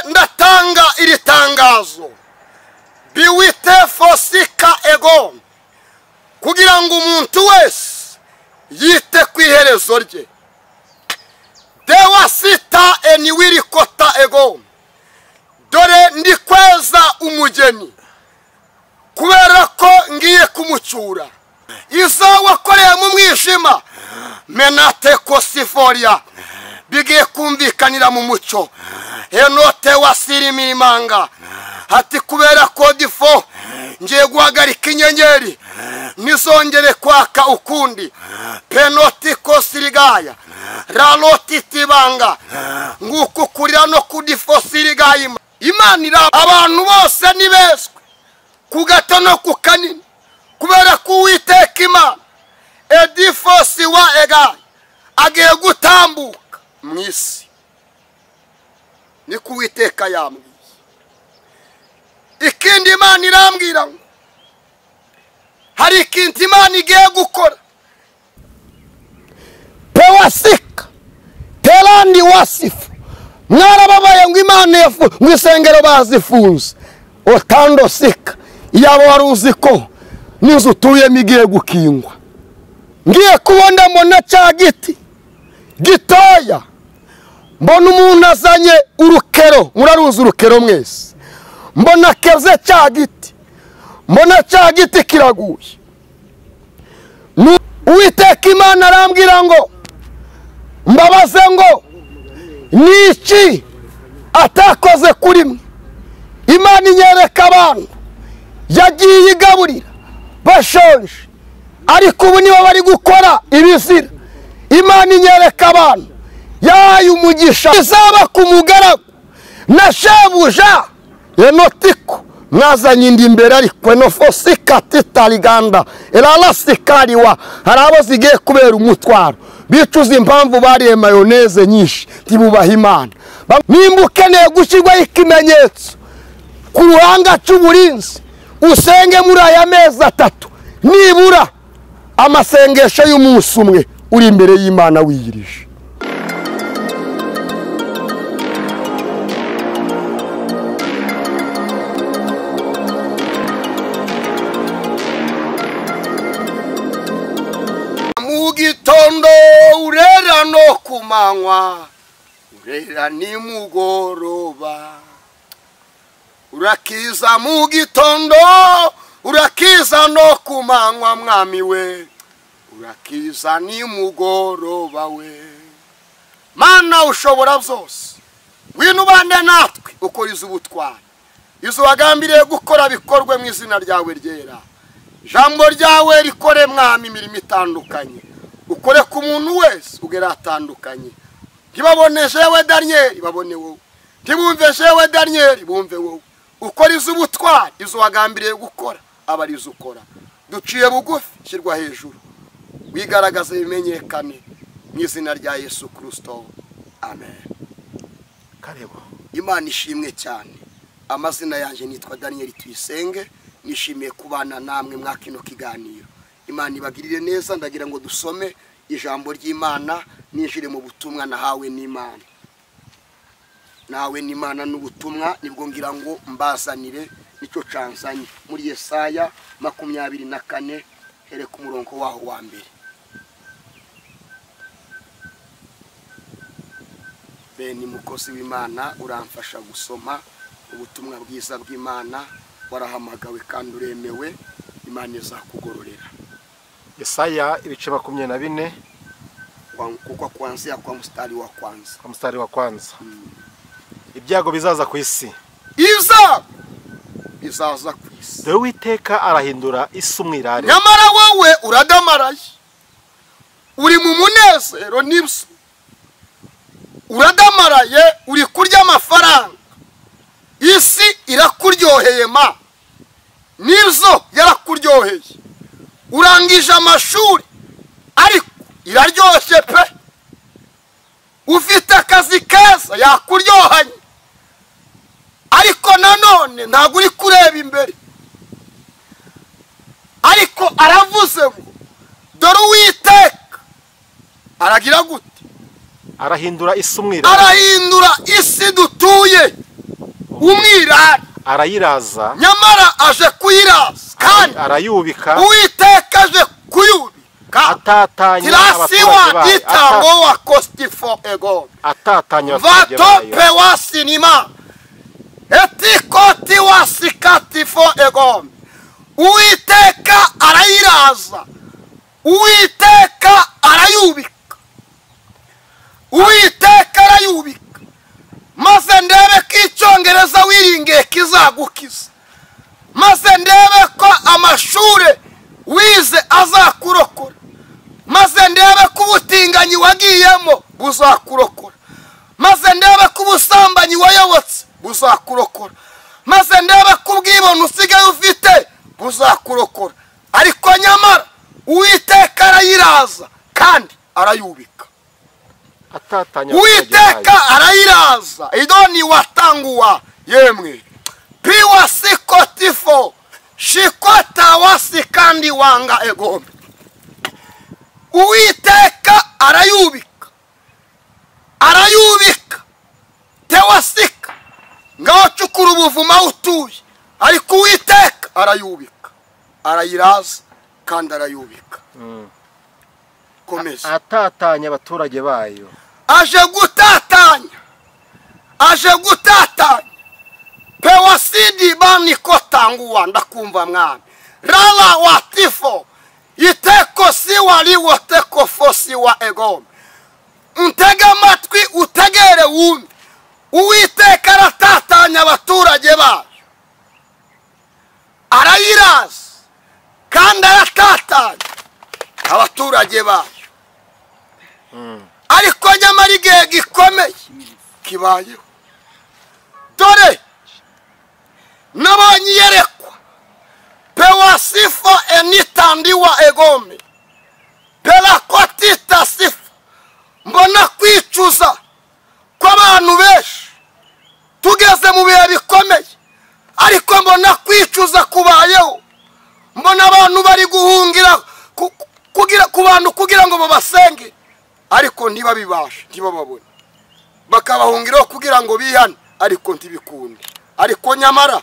ndatanga iri tangazo biwite fosika ego kugira ngo umuntu wese yite ku iherezo rye. Dewa sita eniwiri kota ego, dore ndi kweza umugeni kubera ko ngiye kumucyura. Izo wakoreye mu mwijima menate kosiforia bigiye kumvikanira mu mucyo. Enote wasiri mirimanga hati kubera ko difo ngiye guhagarika inyenyeri nizongere kwaka ukundi. Penoti kosirigaya raloti tibanga nguko kurira no kudifo sirigaya. Imana ira abantu bose nibeswe ku gato no ku kanini kubera ko Uwiteka Imana edifosi wa egaya agiye gutambuka mu isi. Ni ku Uwiteka yambwiye. Ikindi Imana irambwira ngo hari ikintu Imana igiye gukora. Pewasika terandi wasifu mwarababaye ngo Imana yafu ngo isengero bazifunze. Otando sika yabo waruzi ko n'inzu utuyemo igiye gukingwa. Ngiye kubona mbona cya giti gitoya, mbona umuntu azanye urukero, muraruzi urukero mwese. Mbona keze cya giti, mbona cya giti kiraguye. Uwiteka Imana arambwira ngo mbabaze ngo niki atakoze kuri mwe. Imana inyereka abantu yagiye igaburira bashonje, ariko ubu nibo bari gukora ibizira. Imana inyereka abantu yahaye umugisha izaba ku mugaragu na shebuja enotiko mwazanye indi imbere ariko enofosika titariganda eralasikariwa. Hari abo zigiye kubera umutwaro bicuza impamvu bariye mayoneze nyinshi ntibubaha Imana. Nimba ukeneye gushyirwaho ikimenyetso ku ruhanga cy'uburinzi usenge muri aya mezi 3 nibura amasengesho y'umunsi umwe uri imbere y'Imana wiyirije. Mu gitondo urera no kumanywa urera ni mugoroba, urakiza mu gitondo urakiza no kumanywa mwami we, urakiza ni mugoroba we. Mana ushobora byose winu bande natwe ukoriza ubutwari. Izo wagambiriye gukora bikorwe mu izina ryawe ryera. Jambo ryawe rikore mwami imirimo itandukanye, ukore ku muntu wese ugera atandukanye. Ntibaboneshe we Daniel babone wowe, ntibumveshe we Daniel bumve wowe. Ukoriza ubutwari izo wagambiriye gukora abarizo ukora. Duciye bugufi shirwa hejuru wigaragaza bimenyekane mu izina rya Yesu Kristo, amen. Karebo Imana ishimwe cyane. Amazina yanjye nitwa Daniel Tuyisenge, nishimiye kubana namwe mwakino kiganiro. Imana ibagirire neza. Ndagira ngo dusome ijambo ry'Imana ninjire mu butumwa nahawe n'Imana. Nawe n'Imana n'ubutumwa nibwo ngira ngo mbazanire nicyo cansanye muri Yesaya 24 here ku murongo waho wa mbere. Beni mukozi w'Imana uramfasha gusoma ubutumwa bwiza bw'Imana. Warahamagawe kandi uremewe. Imana izakugororera. Yesaya ibice 24 kuko kuanzia kwa mstari wa kwanza. Kwa mstari wa kwanza. Ibyago bizaza ku isi. Bizaza ku isi. Dore Uwiteka arahindura isi umwirare. Nyamara wowe uradamaraye. Uri mu munezero n'ibsu. Uradamaraye uri kurya amafaranga. Isi irakuryoheye ma. Nizo yarakuryoheye. Urangije amashuri ariko iraryoshye pe. Ufite akazi keza yakuryohanye, ariko nanone ntabwo uri kureba imbere. Ariko aravuze ngo dore Uwiteka aragira gute? Arahindura isi umwirare. Arahindura isi dutuye arayiraza nyamara aje kuyiraza kandi arayubika uwiteka aje kuyubika atatanya tirasiwa ditango wa kostifo ego atatanya abaturage vatope bayo wasinima etikoti wasikatifo ego uwiteka arayiraza uwiteka arayubika uwiteka arayubika maze ndebe ko icyongereza wiringiye kizagukiza maze ndebe ko amashuri wize azakurokora maze ndebe ko ubutinganyi wagiyemo buzakurokora maze ndebe ko ubusambanyi wayobotse buzakurokora maze ndebe ko ubwibone usigaye ufite buzakurokora ariko nyamara uwiteka arayiraza kandi arayubika uwiteka arayiraza idoni watanguwa yemwe piwa sikotifo shikota wasi kandi wanga egombe uwiteka arayubika tewasika ngaho cukura ubuvuma utuye ariko uwiteka arayubika arayiraza kandi arayubika komeza atatanya abaturage bayo aje gutatanya pewasidi bani kotanguwa ndakumva mwami rala watifo iteko siwa liwo teko fosi wa egome untega amatwi utegere wumve uwiteka aratatanya abaturage bayo arayiraza kandi aratatanya abaturage bayo ariko nyamara igihe gikomeye kibayeho dore nabonye iyerekwa pewasifo enitandiwa egome pelakotita sifa mbona kwicuza kw'abantu benshi tugeze mu bihe bikomeye ariko mbona kwicuza kubayeho mbona abantu bari guhungira ku bantu kugira ngo babasenge ariko ntibabibashe ntibababone bakabahungiraho kugira ngo bihane ariko ntibikunde ariko nyamara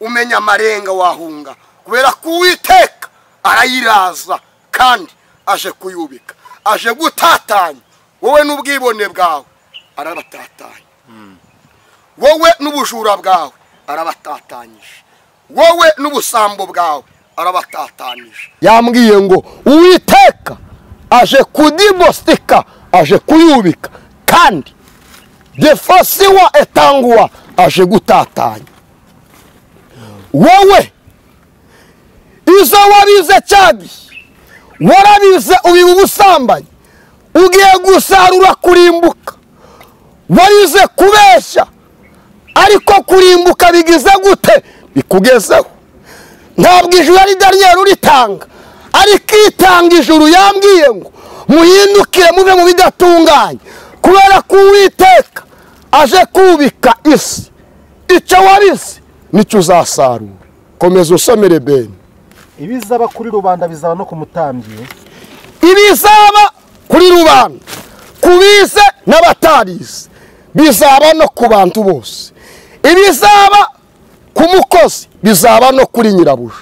umenya amarenga wahunga kubera ko uwiteka arayiraza kandi aje kuyubika aje gutatanya wowe n'ubwibone bwawe arabatatanya wowe n'ubujura bwawe arabatatanyije wowe n'ubusambo bwawe arabatatanyije yambwiye ngo uwiteka aje kudibostika aje kuyubika kandi defosiwa etanguwa aje gutatanya wowe izo wabize cyagi warabize ubiba ubusambanyi ugiye gusarura kurimbuka warize kubeshya ariko kurimbuka bigize gute bikugezeho ntabwo ijuru ari Daniel uritanga ariko itanga ijuru yambwiye ngo muhindukire muve mu bidatunganye kubera ko uwiteka aje kubika isi icyo wabize nicyo uzasarura komeza usomere bene ibizaba kuri rubanda bizaba no ku mutambyi ibizaba kuri rubanda kubize n'abatarize bizaba no ku bantu bose ibizaba ku mukozi bizaba no kuri nyirabuja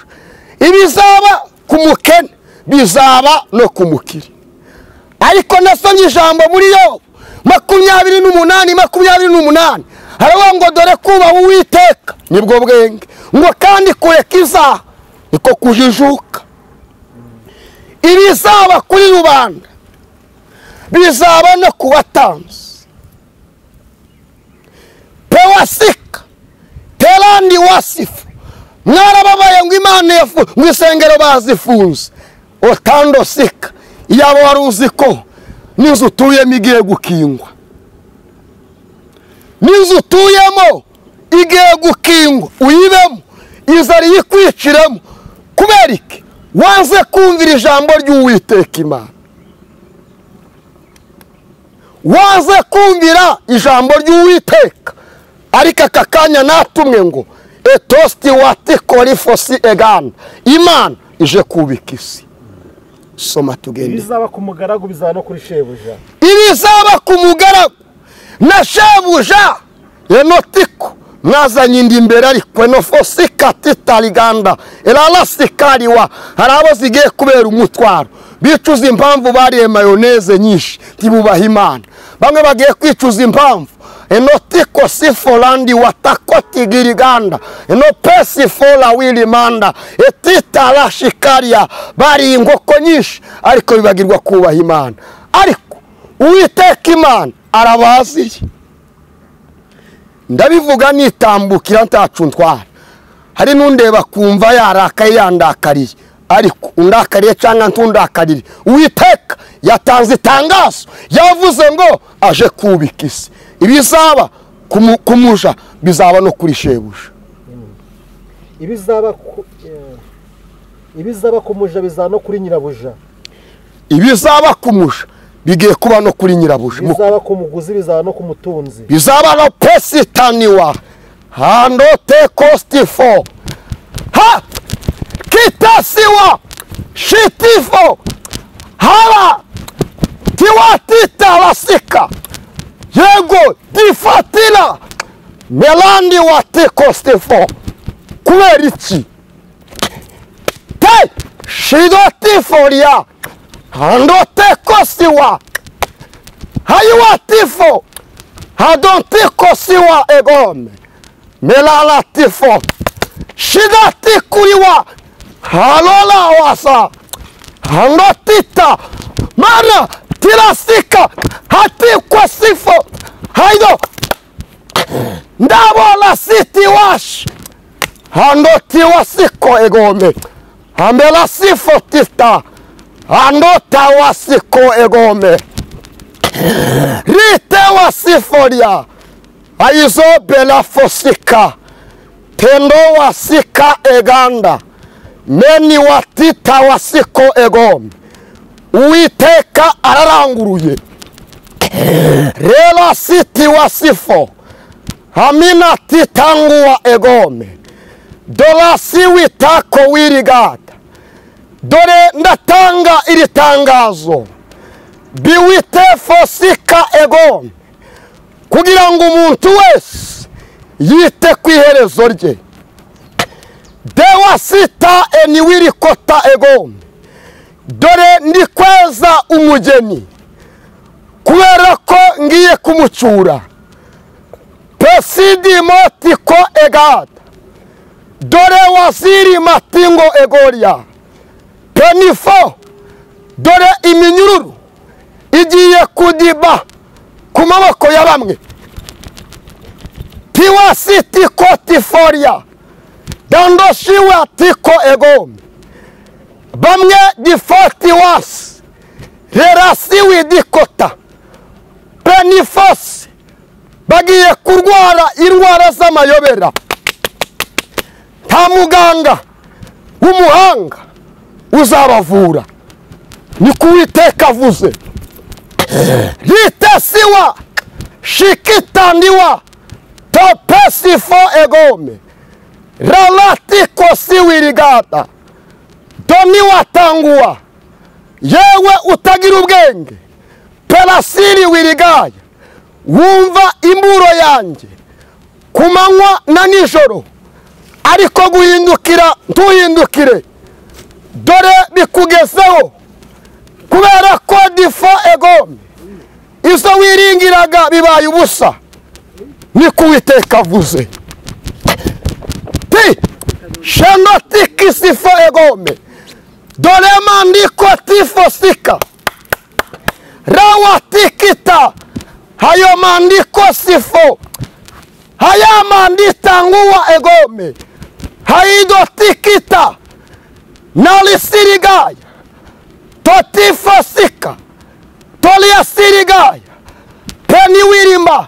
ibizaba ku mukene bizaba no ku mukiri ariko nasomye ijambo muri yo 28 haravuga ngo dore kubaha uwiteka nibwo bwenge ngo kandi kureka izaha niko kujijuka ibizaba kuri rubanda bizaba no ku batanzi pewasika terandi wasifu mwarababaye ngo imana yafu ngo isengero bazifunze otando sika yabo waruzi ko n'inzu utuyemo igiye gukingwa n'inzu utuyemo igiye gukingwa uyibemo inzara yikwiciremo kubera iki wanze kumvira ijambo ry'uwiteka imana wanze kumvira ijambo ry'uwiteka ariko aka kanya natumwe ngo etosti wati korifosi egana imana ije kubika isi soma tugende ibizaba ku mugaragu bizaba no kuri shebuja ibizaba ku mugaragu na shebuja enotiko mwazanye indi imbere ariko no fosika titaliganda elalasikariwa hari abo zigiye kubera umutwaro bicuza impamvu bariye mayoneze nyinshi tibubaha Imana bamwe bagiye kwicuza impamvu enotiko sifolandi watakoti giriganda enopesi fola wilimanda etitala shikaria bari ingoko nyinshi ariko bibagirwa kubaha Imana ariko Uwiteka Imana arabaziye ndabivuga nitambukira ntacuntwara hari nundeba kumva yarakaye yandakariye ariko undakariye cyangwa ntundakarire Uwiteka yatanze itangazo yavuze ngo aje kubika isi ibizaba kumuja bizaba no kuri shebuja ibizaba kumuja bizaba no kuri nyirabuja ibizaba kumuja bigiye kuba no kuri nyirabuja bizaba kumuguzi bizaba no kumutunzi bizaba no pesitaniwa hando te kostifo ha kitasiwa shitifo hala tiwatita lasika yego difatila melandi wate kostifo kubera iki te shidotiforia hando te kosiwa hayuatifo hadonte kosiwa egome melala tifo shidati kuriwa halola wasa handotita mara tirasika hati kosifo haido ndabola siti wash handoti wasiko egome ambela sifo tita handota wasiko egome rite wasiforia aizo bela fosika tendo wasika eganda meni watita wasiko egome Uwiteka araranguruye rela siti wasifo hamina titangua egome dola siwitako wirigata dore ndatanga iri tangazo biwite fosika egome kugira ngo umuntu wese yite ku iherezo rye dewa sita eniwiri kota egome dore ndi kweza umugeni kubera ko ngiye kumucura pesidi motiko egada dore waziri matingo egoria penifo dore iminyururu igiye kudiba ku maboko ya bamwe tiwasiti kotiforia dandoshiwe tiko egome bamwe difoti wasi rerasiwi dikota penifos bagiye kurwara indwara z'amayobera nta muganga w'umuhanga uzabavura ni Uwiteka avuze ritesiwa shikitandiwa topesifo egome ralatiko siwirigata doni watangua yewe utagira ubwenge pelasiri wirigaya wumva imburo yanjye kumanywa na nijoro ariko guhindukira ntuhindukire dore bikugezeho kubera ko difo egome izo wiringiraga bibaye ubusa ni Uwiteka avuze ti shendotikisifo egome dore mandiko tifo sika rawa tikita hayo mandiko sifo haya mandita nguwa egome haido tikita nalisirigaya totifo sika tolia sirigaya peniwirima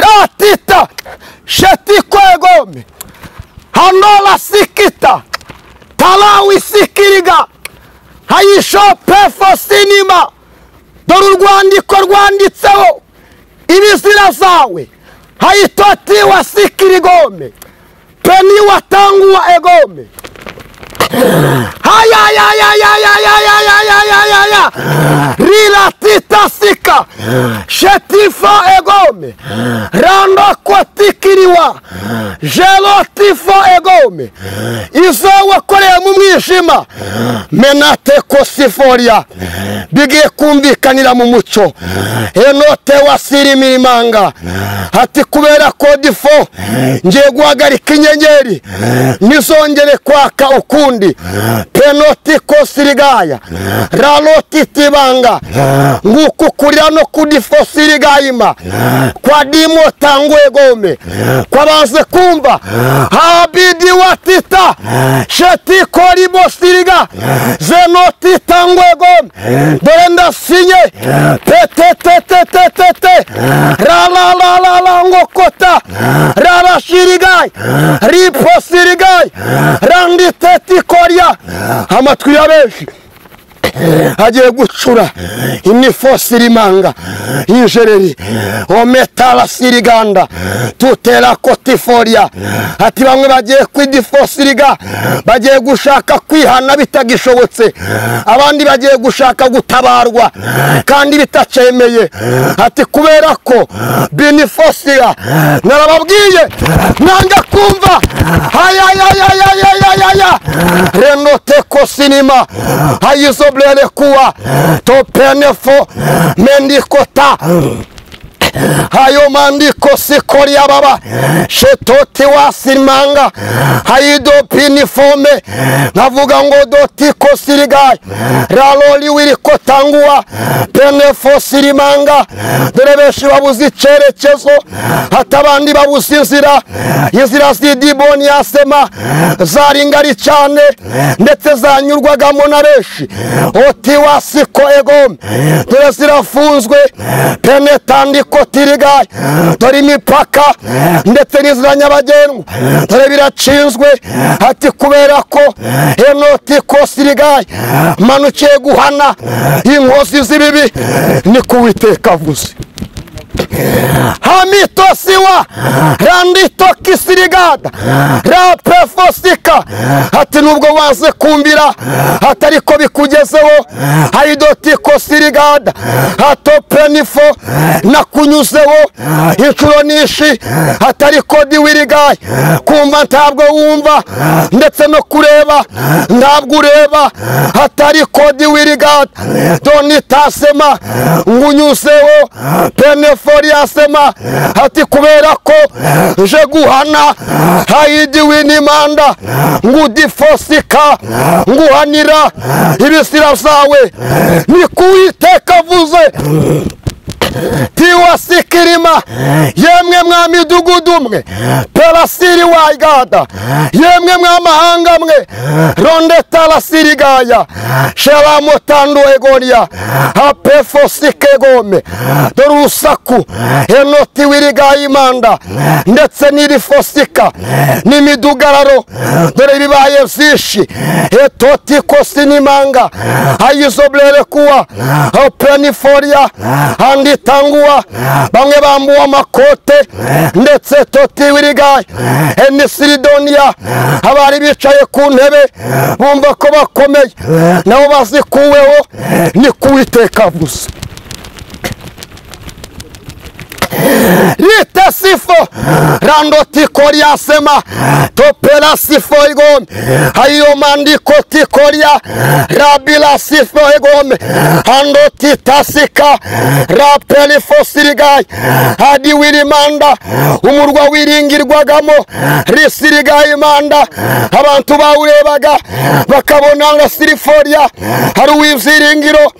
ratita shetiko egome hanola sikita talawi sikiriga hayisho pefo sinima dore urwandiko rwanditseho ibizira zawe hayitotiwa sikirigome peni watanguwa egome Rilatitasika Shetifa egome Rando kotikiriwa Jelotifo egome Izo wakoreye mu mwijima Menate kosiforia bigiye kumvikanira mu muco Enote wasiri mirimanga Ati kubera kodifo ngiye guhagarika inyenyeri nizongere kwaka ukundi penoti kosirigaya raloti tibanga nguku kurira no kudifosirigayima kwa dimo tangwe gome kwa banze kumva habidi watita sheti koribo siriga zenoti tangwe gome dorenda sinye te la ngokota rara shirigai ripo sirigai randi teti koria amatwi ya benshi agiye gucura inifo sirimanga injereri ometala siriganda tutera kotiforia ati bamwe bagiye kwidifo siriga bagiye gushaka kwihana bitagishobotse abandi bagiye gushaka gutabarwa kandi bitacemeye ati kubera ko binifosira narababwiye nanga kumva haya renote kosinima hayizo blele kuwa topenefo mendikota hayo mandiko sikori ya baba shetoti wasimanga haido pinifome navuga ngo dotiko sirigai raloli wiriko tangua penefo sirimanga dore benshi babuze icerekezo hatabandi babuze inzira zidiboni yasema zaringari cyane ndetse zanyurwagamo na benshi oti wasiko egome dore zirafunzwe penetandiko tirigai dore imipaka ndetse n'inzira nyabagendwa dore biracinzwe ati kubera ko enoti kosirigai manukiye guhana inkozi z'ibibi ni kuwiteka avuze hamito siwa randito kisirigada rapefosika ati nubwo waze kumbira atariko bikugezeho haidoti kosirigada hatopenifo nakunyuzeho inshuro nishi atariko diwirigaye kumva ntabwo wumva ndetse no kureba ntabwo ureba atariko diwirigada donitasema ngunyuzeho penefo yasema ati kubera ko je guhana haidi winimanda ngudifosika nguhanira ibisira zawe ni kuwiteka avuze tiwasikirima yemwe mwamidugudu mwe pelasiri waigada yemwe mwamahanga mwe rondeta la sirigaya shelamotandu egonia apefosike gome dorusaku enoti wirigayi manda ndetse nirifosika nimidugararo dore bibaye zishi etoti kosinimanga ayizoblere kuwa openiforia andi tangua bamwe bambuwa makote ndetse toti wirigayi enisiridonia abari bicaye ku ntebe bumva ko bakomeye nabo bazikuweho ni kuwiteka avuze Rite sifo randoti koria sema topela sifo igome hayo mandiko tikoria rabila sifo igome andoti tasika rapeli fosirigai hadi wirimanda umurwa wiringirwagamo risirigai manda abantu bawurebaga bakabona nga siriforia hari uwiziringiro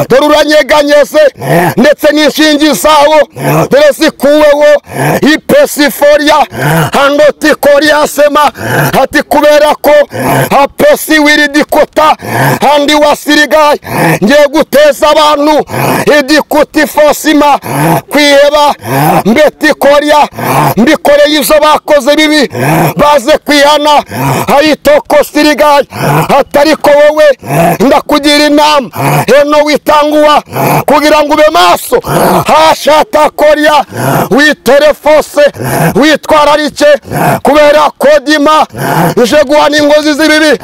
doruranyeganyeze ndetse n'inshingi zawo zikuweho ipesiforia handoti koria sema ati kubera ko apesi wiridikota handi wasirigai ngiye guteza abantu idikutifosima kwiheba mbeti koria mbikoreye izo bakoze bibi baze kwihana hayitoko sirigai atariko wowe ndakugira inama eno witangua kugira ngo ube maso hashata koria witere fose witwararike kubera ko dima ije guhana ingozi z'ibibi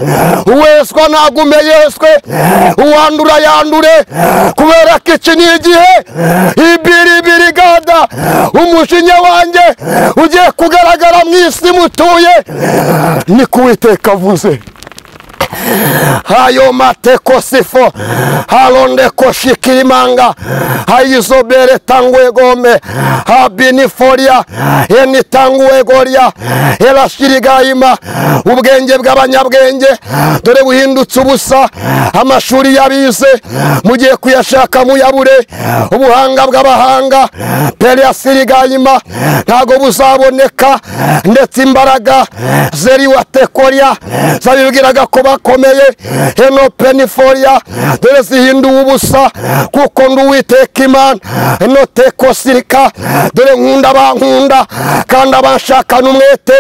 uweswa nagume yeswe uwandura yandure kubera ko iki ni igihe ibiribiri gada umushinya wanjye ugiye kugaragara mu isi mutuye ni kuwiteka avuze hayo mateko sifo halonde koshikirimanga hayizobere tangwe gome habiniforia eni tangwe goria elashirigaima ubwenge bw'abanyabwenge dore buhindutse ubusa amashuri yabize mugiye kuyashaka muyabure ubuhanga bw'abahanga periasirigaima ntago buzaboneka ndetse imbaraga zeri watekoria zabibwiraga ko bakomeye eno peniforia dore zihinduwe ubusa kuko nduwiteka Imana eno teko sirika dore nkunda bankunda kandi abanshaka n'umwete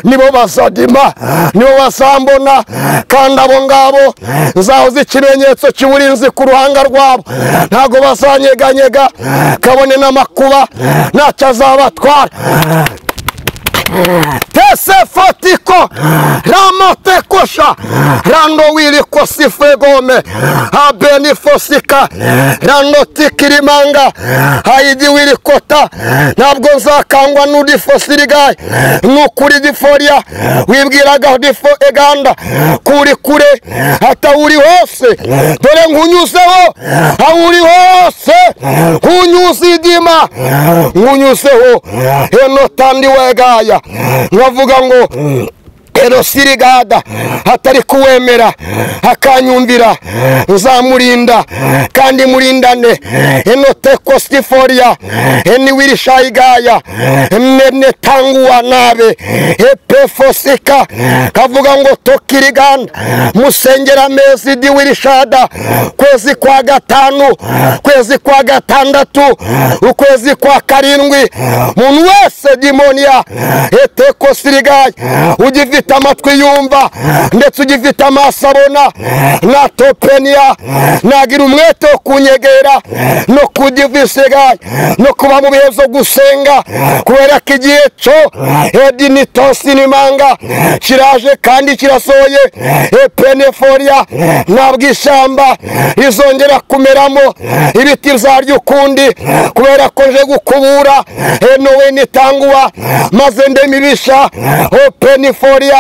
nibo bazadima nibo bazambona kandi abo ngabo nzahoza ikimenyetso cy'uburinzi ku ruhanga rwabo ntago bazanyeganyega kabone n'amakuba ntacyo azabatwara tese fotiko ramote kosha rando wili kosife gome abeni fosika rando tikirimanga haidi wili kota ntabwo nzakangwa n'udi fosirigaye n'ukuri diforia wibwiraga difo eganda kuri kure hata uri hose dore nkunyuzeho uri hose nkunyuze dima nkunyuzeho eno tandi wegaya nkavuga ngo ero sirigada hatari kuwemera akanyumvira nzamurinda kandi murindane eno teko stiforia eni wirishayigaya nene tanguwa nabe epefosika kavuga ngo tokiriganda musengera mezi di wirishada kwezi kwa gatanu kwezi kwa gatandatu ukwezi kwa karindwi muntu wese dimonia eteko sirigaya ugifite amatwi yumva ndetse ugifite amaso abona na topenia nagira umwete wo kunyegera no kudivisigaye no kuba mu bihe byo gusenga kubera ko igihe cyo edinitosi n'imanga kiraje kandi kirasohoye epeneforia ntabwo ishyamba rizongera kumeramo ibiti bizarya ukundi kubera ko nje gukubura enowe nitanguwa maze ndemibisha openiforia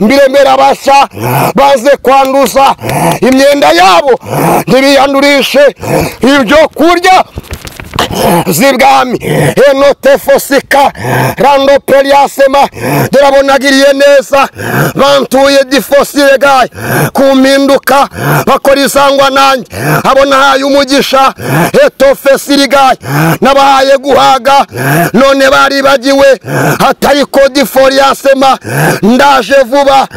mbiremera basha baze kwanduza imyenda yabo ntibiyandurishe ibyo kurya zibwami eno tefosika rando periasema derabonagiriye neza bantuye difosiregaye kumpinduka bakora isangwa nanjye abona haye umugisha etofesirigaye nabahaye guhaga none baribagiwe hatari ko diforiasema ndaje vuba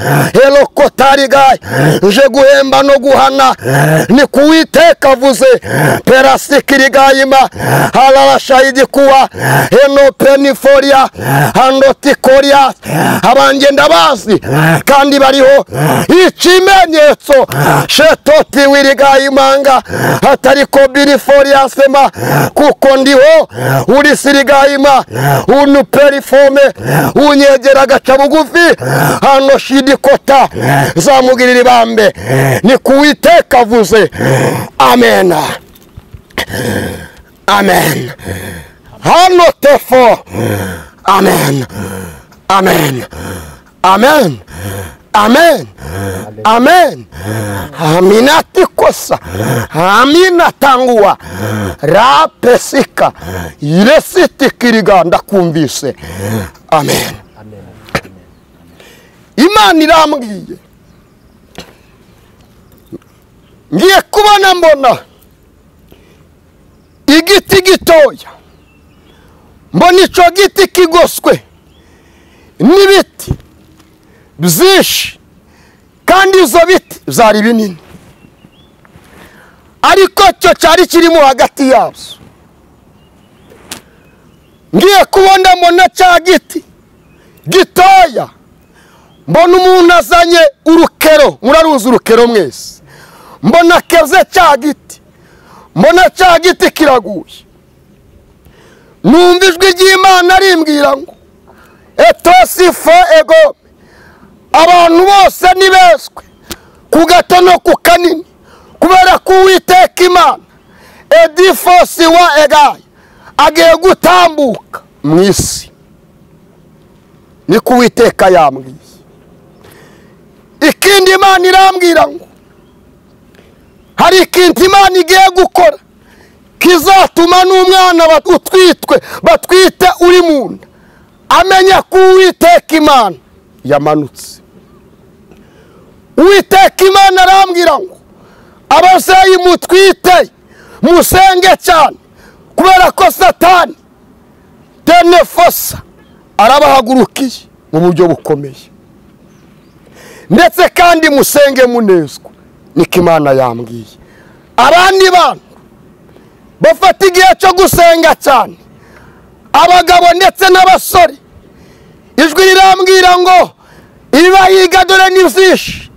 elokotarigaye nje guhemba no guhana ni kuwiteka avuze perasikirigayima halala shahidi kuwa eno peniforia handotikoria abangenda bazi kandi bariho ikimenyetso shetoti wirigayimanga hatari ko biniforia sema kuko ndiho uri sirigayima unu perifome unyegera gaca bugufi hano shidikota zamugirira ibambe ni kuwiteka avuze amen amen hano tefo amen amen amen amen amen aminati kosa amina tanguwa rapesika iresiti kiriganda kumvise amen Imana irambwiye ngiye kubona mbona igiti gitoya mbona ico giti kigoswe n'ibiti byinshi kandi izo biti zari binini ariko cyo cyari kirimo hagati yabyo ngiye kubona mbona cya giti gitoya mbona umuntu azanye urukero muraruzi urukero mwese mbona keze cya giti mbona cya giti kiraguye numva ijwi ry'Imana rimbwira ngo etosi fo ego abantu bose nibeswe ku gato no ku kanini kubera ko Uwiteka Imana edifosi wa egayi agiye gutambuka mu isi. Ni ku Uwiteka yambwiye. Ikindi Imana irambwira ngo hari ikintu Imana igiye gukora kizatuma n'umwana batwite uri mu nda amenya ko Uwiteka Imana yamanutse. Uwiteka Imana arambwira ngo ababyeyi mutwite musenge cyane kubera ko Satani tenefosa arabahagurukiye mu buryo bukomeye, ndetse kandi musenge munezwa. Niko Imana yambwiye. Abandi bantu bafata igihe cyo gusenga cyane, abagabo ndetse n'abasore, ijwi rirambwira ngo ibibahiga dore ni byinshi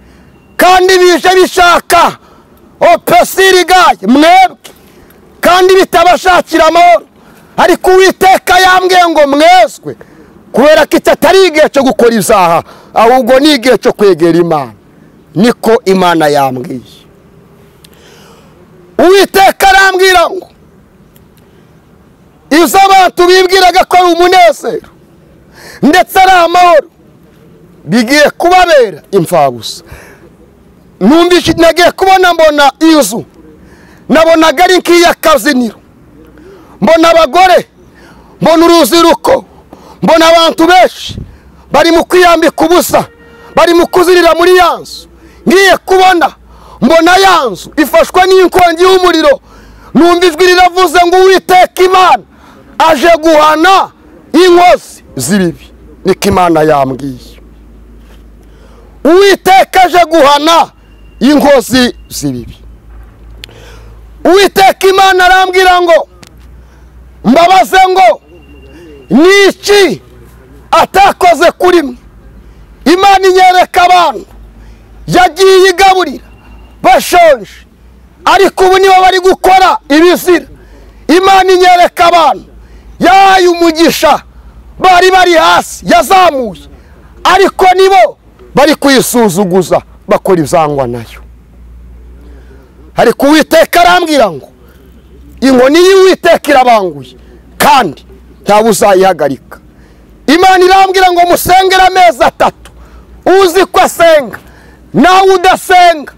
kandi bije bishaka opesirigaye mwebwe kandi bitabashakira amahoro, ariko Uwiteka yambwiye ngo mwezwe kubera ko atari igihe cyo gukora ibyaha ahubwo ni igihe cyo kwegera Imana. Niko Imana yambwiye. Uwiteka arambwira ngo izo abantu bibwiraga ko ari umunezero ndetse ari amahoro bigiye kubabera imfabusa. Numvise nagiye kubona mbona inzu nabonaga ari nk'iy'akaziniro, mbona abagore, mbona uruziruko, mbona abantu benshi bari mu kwiyambika ubusa, bari mu kuzirira muri ya nzu. Ngiye kubona mbona ya nzu ifashwe n'inkongi y'umuriro, numva ijwi riravuze ngo Uwiteka Imana aje guhana inkozi z'ibibi. Niko Imana yambwiye. Uwiteka aje guhana inkozi z'ibibi. Uwiteka Imana arambwira ngo mbabaze ngo niki atakoze kuri mwe. Imana inyereka abantu yagiye igaburira bashonje, ariko ubu nibo bari gukora ibizira. Imana inyereka abantu yahaye umugisha bari hasi yazamuye, ariko nibo bari kuyisuzuguza bakora ibyangwa nayo. Ariko Uwiteka arambwira ngo inkoni y'Uwiteka irabanguye kandi ntawe uzayihagarika. Imana irambwira ngo musengere amezi 3, uzi ko asenga nawe udasenga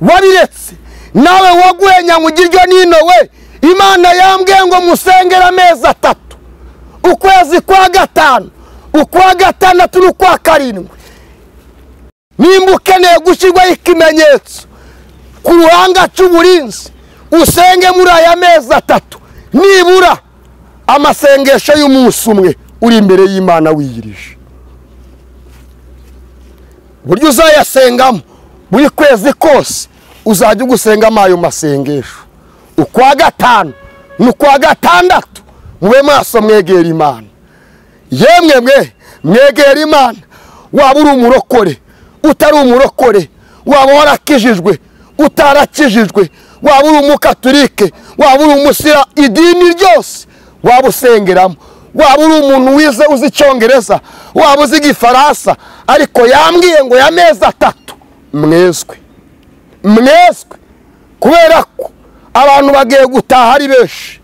wabiretse, nawe wagwenya mu giryo nino we. Imana yambwiye ngo musengere amezi 3, ukwezi kwa 5, ukwa 6 n'ukwa 7. Nimba ukeneye gushyirwaho ikimenyetso ku ruhanga cy'uburinzi, usenge muri aya mezi 3 nibura amasengesho y'umunsi umwe uri imbere y'Imana wiyirije. Buryo uzayasengamo buri kwezi kose uzajya ugusengamo ayo masengesho. Ukwa 5 n'ukwa 6 mube maso mwegera Imana. Yemwe mwegera Imana. Waba uri umurokore, utari umurokore, waba warakijijwe, utarakijijwe, waba uri umukatolike, waba uri umusira, idini ryose waba usengeramo, waba uri umuntu wize uzi Icyongereza, waba uzi Igifaransa, ariko yambwiye ngo y'amezi 3 mwezwe kubera ko abantu bagiye gutaha ari benshi.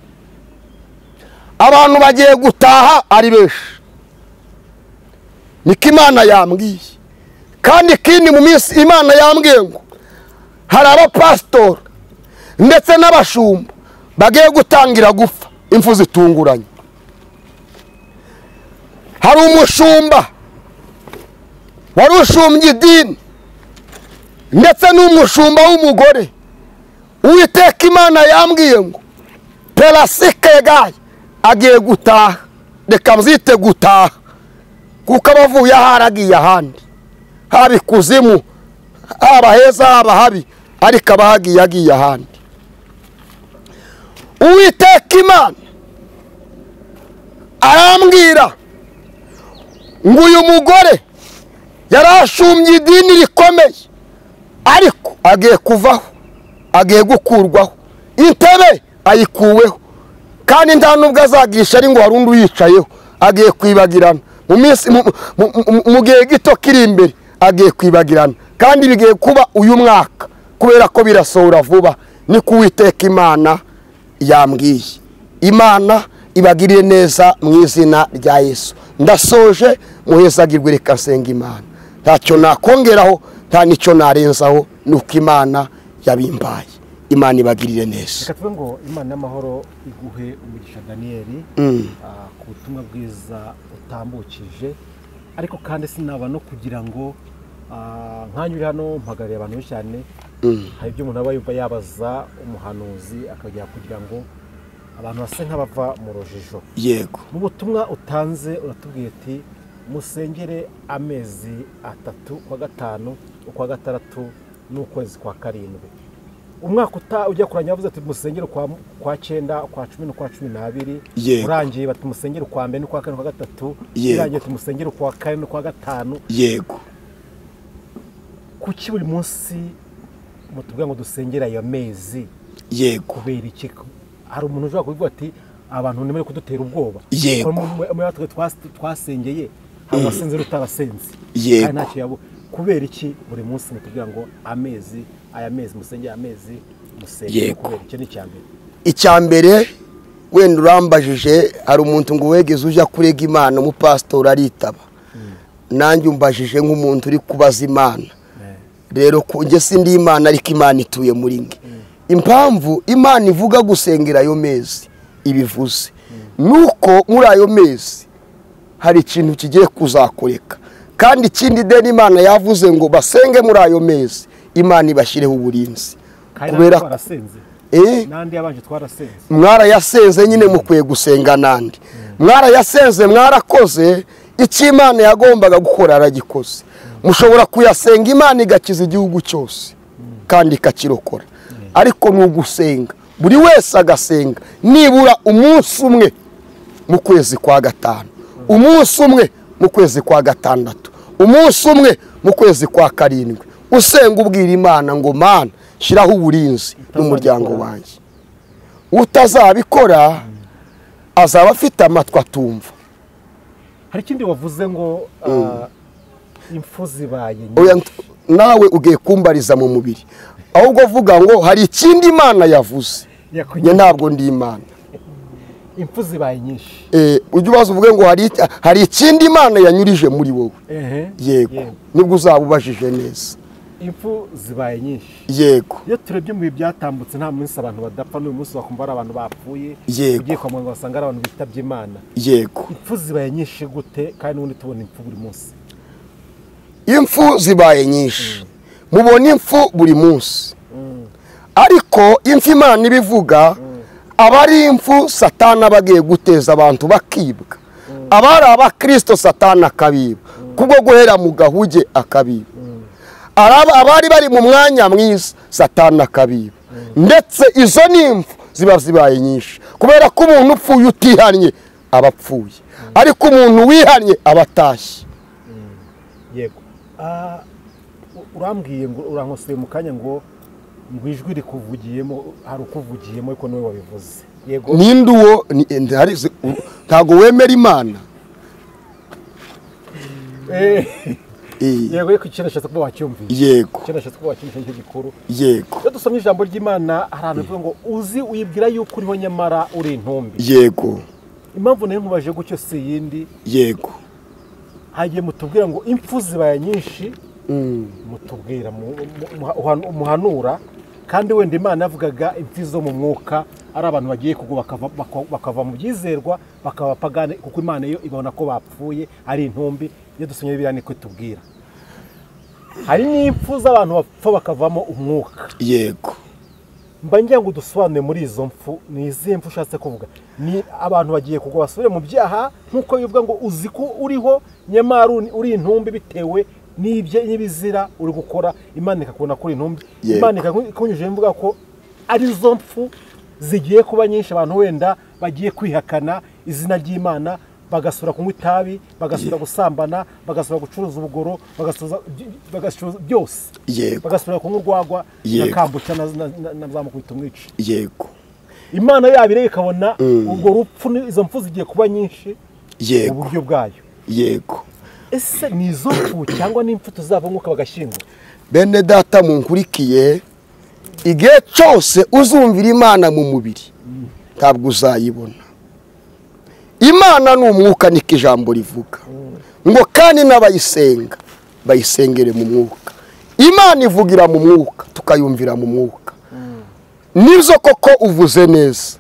Abantu bagiye gutaha ari benshi. Niko Imana yambwiye. Kandi ikindi mu minsi Imana yambwiye ngo hari abapasitori ndetse n'abashumba bagiye gutangira gupfa impfu zitunguranye. Hari umushumba wari ushumbye idini ndetse n'umushumba w'umugore. Uwiteka Imana yambwiye ngo perasike gaye agiye gutaha. Reka mzite gutaha kuko abavuye aharagiye ahandi, haba ikuzimu, haba heza, haba habi, ariko abahagiye agiye ahandi. Uwiteka Imana arambwira ngo uyu mugore yarashumbye idini rikomeye, ariko agiye kuvaho, agiye gukurwaho, intebe ayikuweho, kandi nta nubwo azagisha ari ngo hari undi uyicayeho, agiye kwibagirana. mu gihe gito kiri imbere agiye kwibagirana, kandi bigiye kuba uyu mwaka kubera ko birasohora vuba. Ni kuwiteka Imana yambwiye. Imana ibagiriye neza mu izina rya Yesu. Ndasoje, muhezagirwe, reka nsenga Imana. Ntacyo nakongeraho, nta nicyo narenzaho, nuko Imana yabimbaye. Imana ibagirire neza. Reka tuvuge ngo Imana y'amahoro iguhe umugisha Daniel ku butumwa bwiza utambukije, ariko kandi sinaba no kugira ngo nkanyuri hano mpagarira abantu cyane. Hari ibyo umuntu aba yumva yabaza umuhanuzi akagira kugira ngo abantu base nk'abava mu rujijo. Yego. Mu butumwa utanze uratubwiye ati musengere amezi 3 kwa 5 ukwa 6 n'ukwezi kwa 7. Umwaka ujya kuranya yavuze ati musengere kwa 9 kwa 10 kwa 12. Urangiye bati musengere kwa 2 kwa 4 kwa 3. Urangiye ati musengere kwa 4 kwa 5. Yego. Kuki buri munsi mutubwira ngo dusengera ayo mezi? Yego. Kubera iki? Hari umuntu ushobora kuvuga ati abantu nimere kudutera ubwoba. Yego. Muri atwe twasengeye hari wasenze rutarasenze. Yego. Kandi ntacyo yabo. Kubera iki buri munsi mutubwira ngo aya mezi musengera amezi musengera? Kubera iki? Ni cyambere. Icyambere wenda urambajije, hari umuntu ngo wegeze ujya kurega Imana, umupastor aritaba. Nanjye umbajije nk'umuntu uri kubaza Imana. Rero kunje sindi Imana, ariko Imana ituye muri nge. Impamvu Imana ivuga gusengera ayo mezi ibivuze nuko muri ayo mezi hari ikintu kigiye kuzakoreka, kandi ikindi deni Imana yavuze ngo basenge muri ayo mezi, Imana ibashireho uburinzi. Kubera twarasenze nandi yabanje twarasenze, mwarayasenze nyine mukwiye gusenga nandi, mwarayasenze mwarakoze icyo Imana yagombaga gukora aragikoze. Mushobora kuyasenga Imana igakiza igihugu cyose kandi ikakirokora, ariko nugusenga buri wese agasenga nibura umunsi umwe mu kwezi kwa 5, umunsi umwe mu kwezi kwa 6, umunsi umwe mu kwezi kwa 7, usenga ubwira Imana ngo Mana shiraho uburinzi n'umuryango wanjye. Utazabikora azaba afite amatwi atumva. Hari ikindi wavuze ngo impfu zibaye nawe ugiye kumbariza mu mubiri, ahubwo vuga ngo hari ikindi Imana yavuze. Ye ntabwo ndi Imana. Impfu zibaye nyinshi. Ujye ubaza uvuge ngo hari ikindi Imana yanyurije muri wowe. Yego. Nibwo uzabubajije neza. Impfu zibaye nyinshi. Yego. Iyo turebye mu byatambutse nta munsi abantu badapfa, n'uyu munsi bakumva ari abantu bapfuye. Ugiye kwa muganga basanga ari abantu bitabye Imana. Yego. Impfu zibaye nyinshi gute kandi ubundi tubona impfu buri munsi? Impfu zibaye nyinshi. Mubona impfu buri munsi. Ariko impfu Imana ibivuga abari impfu Satana bagiye guteza abantu bakibwa. Abari abakristo Satana akabiba kubwo guhera mu gahuge akabiba. Abari bari mu mwanya mwiza Satana akabiba. Ndetse izo nimfu zibaye nyinshi kubera ko umuntu upfuye utihanye abapfuye, ariko umuntu wihanye abatashye. Yego. Urambwiye ngo urankoseye mu kanya ngo ijwi rikuvugiyemo, hari ukuvugiyemo ariko niwe wabivuze. Yego. Ninde uwo? Ntago wemera Imana? Yego, ariko ikintu cyose kuba wacyumviye. Yego. Ikintu cyose kuba wacyumviye nicyo gikuru. Yego. Iyo dusomye ijambo ry'Imana ahantu bivuga ngo uzi wibwira yuko uriho nyamara uri intumbi. Yego. Impamvu nayo nkubaje gutyo si yindi. Yego. Hagiye mutubwira ngo impfu zibaye nyinshi, mutubwira umuhanura, kandi wenda Imana yavugaga impfu zo mu mwuka ari abantu bagiye kugwa bakava mu byizerwa bakaba pagane, kuko Imana yo ibona ko bapfuye ari intumbi. Iyo dusomye Bibiliya niko itubwira. Hari n'impfu z'abantu bapfa bakavamo umwuka. Yego. Mba ngira ngo dusobanure muri izo mpfu ni izihe mpfu ushatse kuvuga? Ni abantu bagiye kugwa basubire mu byaha nkuko bivuga ngo uzi ko uriho nyamara uri intumbi bitewe n'ibizira uri gukora, Imana ikakubona kuri intumbi. Imana ikakunyujije mvuga ko ari zo mpfu zigiye kuba nyinshi, abantu wenda bagiye kwihakana izina ry'Imana, bagasura kunywa itabi, bagasura gusambana, bagasura gucuruza ubugoro, bagasura byose. Yego. Bagasura kunywa urwagwa nakambuca na zamukubita umwici. Yego. Imana yabire ikabona ubwo rupfu, izo mpfu zigiye kuba nyinshi. Yego. Uburyo bwayo yego. ese ni izo mfu cyangwa n'impfu tuzava nk'uko bagashyingura? Bene data munkurikiye, igihe cyose uzumvira Imana mu mubiri ntabwo uzayibona. Imana ni umwuka, niko ijambo rivuga ngo kandi n'abayisenga bayisengere mu mwuka. Imana ivugira mu mwuka, tukayumvira mu mwuka. Nibyo koko uvuze neza,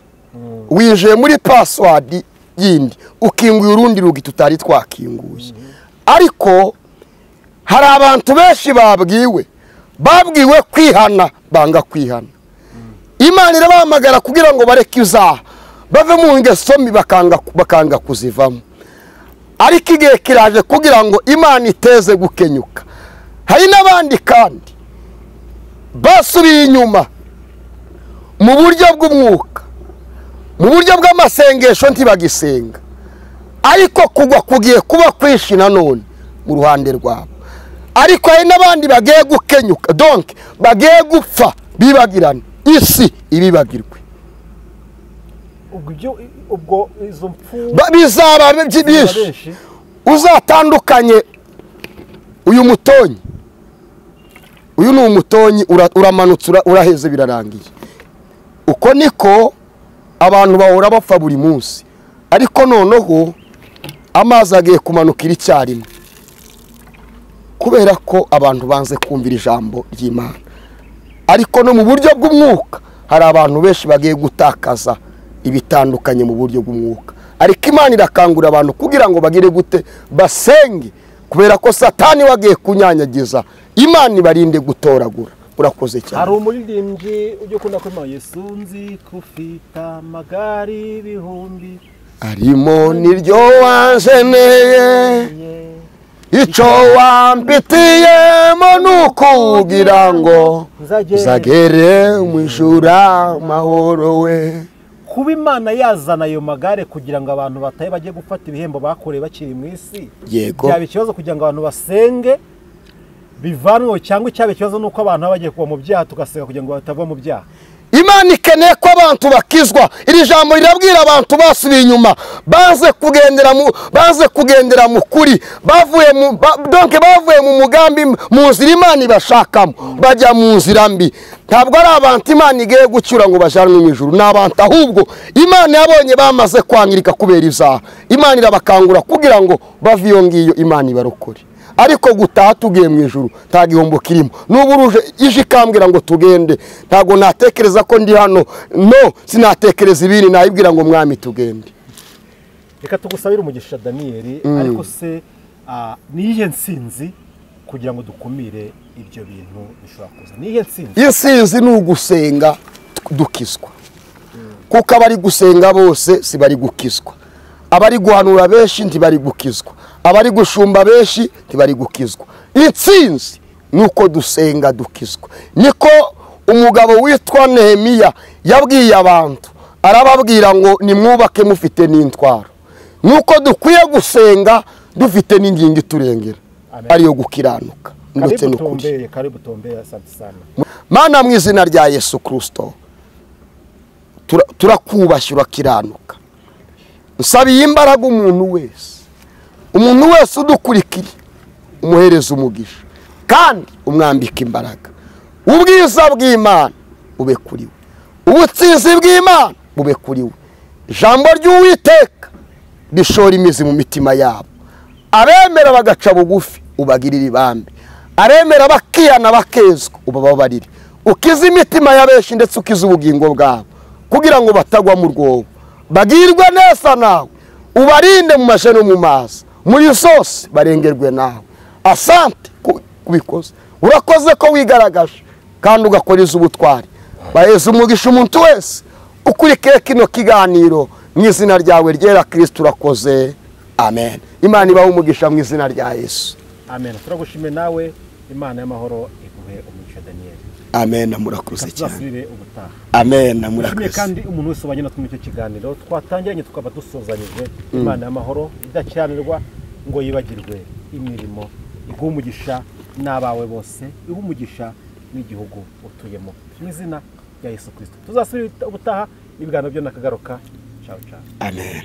winjiye muri password yindi ukinguye urundi rugi tutari twakinguye. Ariko hari abantu benshi babwiwe kwihana, banga kwihana. Imana irabahamagara kugira ngo bareke izaha, bave mu ngeso mbi, bakanga kuzivamo. Ariko igihe kiraje kugira ngo Imana iteze gukenyuka. Hari n'abandi kandi basubiye inyuma mu buryo bw'umwuka, mu buryo bw'amasengesho ntibagisenga, ariko kugwa kugiye kuba kwishi nanone mu ruhande rwabo. Ariko hari n'abandi bagiye gukenyuka, donc bagiye gupfa bibagirana, isi ibibagirwe. ubwo izo mfu bizaba byinshi. Uzatandukanye uyu mutonyi, uyu ni umutonyi, uramanutse uraheze birarangiye. Uko niko abantu bahora bapfa buri munsi, ariko noneho amazi agiye kumanukira icyarimwe, kubera ko abantu banze kumvira ijambo ry'Imana. Ariko no mu buryo bw'umwuka hari abantu benshi bagiye gutakaza ibitandukanye mu buryo bw'umwuka. Ariko Imana irakangura abantu kugira ngo bagire gute, basenge, kubera ko Satani wagiye kunyanyagiza. Imana ibarinde gutoragura. Urakoze cyane. Hari umuririmbyi ujye ukunda ko Yesu nzi kufita magari bihumbi arimo niryo wanzeneye, icyo wampitiyemo nukugira ngo uzagere mu ijuru mahoro we. Kuba Imana yazana ayo magare kugira ngo abantu bataye bajye gufata ibihembo bakoreye bakiri mu isi, yego, byaba ikibazo kugira ngo abantu basenge bivanwe, cyangwa icyaba ikibazo nuko abantu bagiye kuba mu byaha tugasenga kugira ngo batava mu byaha. Imana ikeneye ko abantu bakizwa. Iri jambo rirabwira abantu basubiye inyuma, baze kugendera mu kuri, bavuye mu mugambi, mu nzira Imana ibashakamo, bajya mu nzira mbi. Ntabwo ari abantu Imana igiye gucyura ngo bajanwe mu ijuru, ni abantu ahubwo Imana yabonye bamaze kwangirika kubera ibyaha. Imana irabakangura kugira ngo bave iyo ngiyo, Imana ibarokore. Ariko gutaha tugiye mu ijuru nta gihombo kirimo. N'uburuje ije ikambwira ngo tugende, ntago natekereza ko ndi hano, no sinatekereza ibindi, nayibwira ngo mwami tugende. Reka tugusabire umugisha Daniel. Ariko se niyihe nsinzi kugira ngo dukumire ibyo bintu bishobora kuza? Niyihe nsinzi? Insinzi ni ugusenga dukizwa, kuko abari gusenga bose si bari gukizwa. Abari guhanura benshi ntibari gukizwa, abari gushumba benshi ntibari gukizwa. Insinzi nuko dusenga dukizwa. Niko umugabo witwa Nehemiya yabwiye abantu, arababwira ngo nimwubake mufite n'intwaro. Nuko dukwiye gusenga dufite n'ingingo iturengera, ariyo gukiranuka ndetse n'ukuri. Karibu tombe, asante sana. Mana, mu izina rya Yesu Kristo turakubashye, urakiranuka. Nsabiye imbaraga umuntu wese udukurikiye, umuhereza umugisha kandi umwambika imbaraga. Ubwiza bw'Imana bube kuri we, ubutsinzi bw'Imana bube kuri we. Ijambo ry'Uwiteka rishora imizi mu mitima yabo. Abemera bagaca bugufi ubagirira ibambe, abemera bakihana bakezwa ubababarire. Ukiza imitima ya benshi ndetse ukiza ubugingo bwabo, kugira ngo batagwa mu rwobo. Bagirwe neza nawe, ubarinde mu mashe no mu mazi, muri zose barengerwe nawe. Asante kubikoze, urakoze ko wigaragaje kandi ugakoreza ubutwari. Baheza umugisha umuntu wese ukurikiye kino kiganiro, mu izina ryawe ryera Kristo urakoze. Amen. Imana ibahe umugisha mu izina rya Yesu. Amen. Turagushime nawe, Imana y'amahoro iguhe umugisha Daniel. Amen. Murakoze cyane. Tuzasubire ubutaha. Amen. Murakoze. Kandi umuntu wese ubanye natwe mu cyo kiganiro twatangiranye tukaba dusozanyije. Imana y'amahoro idakiranirwa ngo yibagirwe imirimo, iguhe umugisha n'abawe bose, iguhe umugisha n'igihugu utuyemo, mu izina rya Yesu Kristo. Tuzasubire ubutaha, ibiganiro byo nakagaruka. Ciao ciao. Amen.